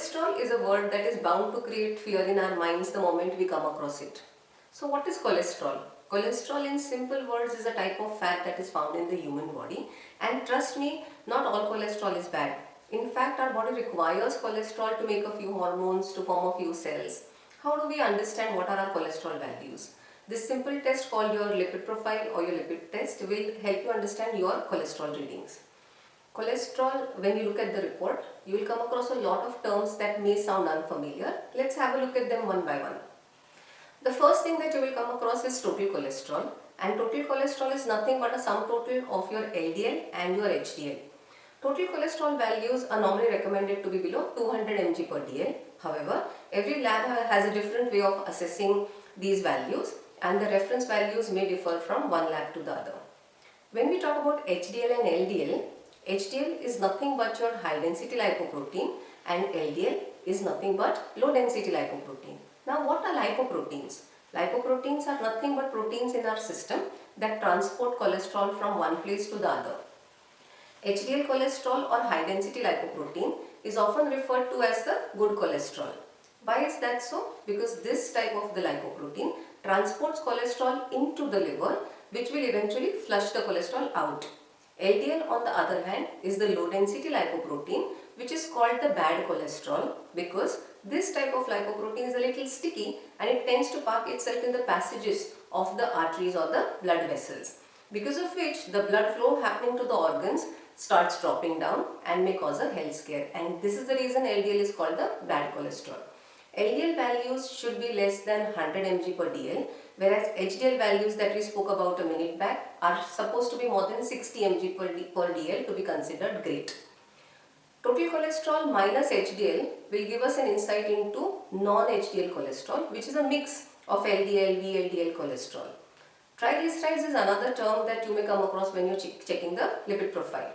Cholesterol is a word that is bound to create fear in our minds the moment we come across it. So what is cholesterol? Cholesterol in simple words is a type of fat that is found in the human body, and trust me, not all cholesterol is bad. In fact, our body requires cholesterol to make a few hormones, to form a few cells. How do we understand what are our cholesterol values? This simple test called your lipid profile or your lipid test will help you understand your cholesterol readings. Cholesterol, when you look at the report, you will come across a lot of terms that may sound unfamiliar. Let's have a look at them one by one. The first thing that you will come across is total cholesterol, and total cholesterol is nothing but a sum total of your LDL and your HDL. Total cholesterol values are normally recommended to be below 200 mg per dl. However, every lab has a different way of assessing these values, and the reference values may differ from one lab to the other. When we talk about HDL and LDL, HDL is nothing but your high density lipoprotein and LDL is nothing but low density lipoprotein. Now what are lipoproteins? Lipoproteins are nothing but proteins in our system that transport cholesterol from one place to the other. HDL cholesterol or high density lipoprotein is often referred to as the good cholesterol. Why is that so? Because this type of the lipoprotein transports cholesterol into the liver, which will eventually flush the cholesterol out. LDL on the other hand is the low density lipoprotein, which is called the bad cholesterol because this type of lipoprotein is a little sticky and it tends to park itself in the passages of the arteries or the blood vessels, because of which the blood flow happening to the organs starts dropping down and may cause a health scare, and this is the reason LDL is called the bad cholesterol. LDL values should be less than 100 mg per dl, whereas HDL values that we spoke about a minute back are supposed to be more than 60 mg per dl to be considered great. Total cholesterol minus HDL will give us an insight into non-HDL cholesterol, which is a mix of LDL, VLDL cholesterol. Triglycerides is another term that you may come across when you're checking the lipid profile.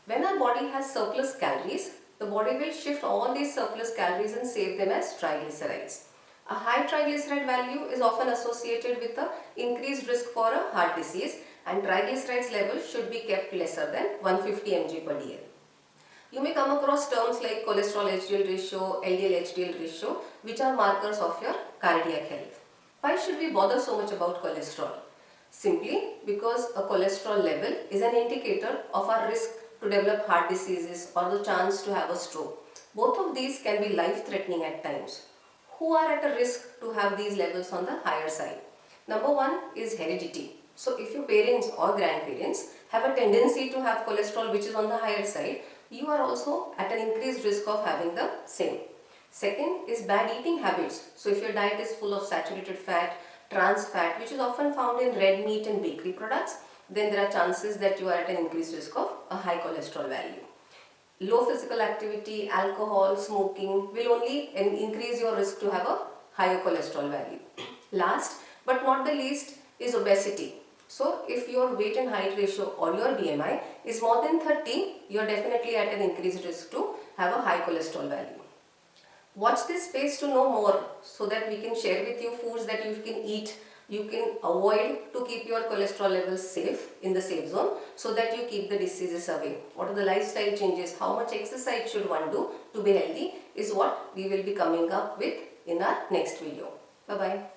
When our body has surplus calories, the body will shift all these surplus calories and save them as triglycerides. A high triglyceride value is often associated with an increased risk for a heart disease, and triglycerides levels should be kept lesser than 150 mg per dl. You may come across terms like cholesterol HDL ratio, LDL HDL ratio, which are markers of your cardiac health. Why should we bother so much about cholesterol? Simply because a cholesterol level is an indicator of our risk to develop heart diseases or the chance to have a stroke. Both of these can be life-threatening at times. Who are at a risk to have these levels on the higher side? Number one is heredity. So if your parents or grandparents have a tendency to have cholesterol which is on the higher side, you are also at an increased risk of having the same. Second is bad eating habits. So if your diet is full of saturated fat, trans fat, which is often found in red meat and bakery products, then there are chances that you are at an increased risk of a high cholesterol value. Low physical activity, alcohol, smoking will only increase your risk to have a higher cholesterol value. Last but not the least is obesity. So if your weight and height ratio or your BMI is more than 30, you are definitely at an increased risk to have a high cholesterol value. Watch this space to know more so that we can share with you foods that you can eat, you can avoid to keep your cholesterol levels safe in the safe zone so that you keep the diseases away. What are the lifestyle changes, how much exercise should one do to be healthy is what we will be coming up with in our next video. Bye-bye.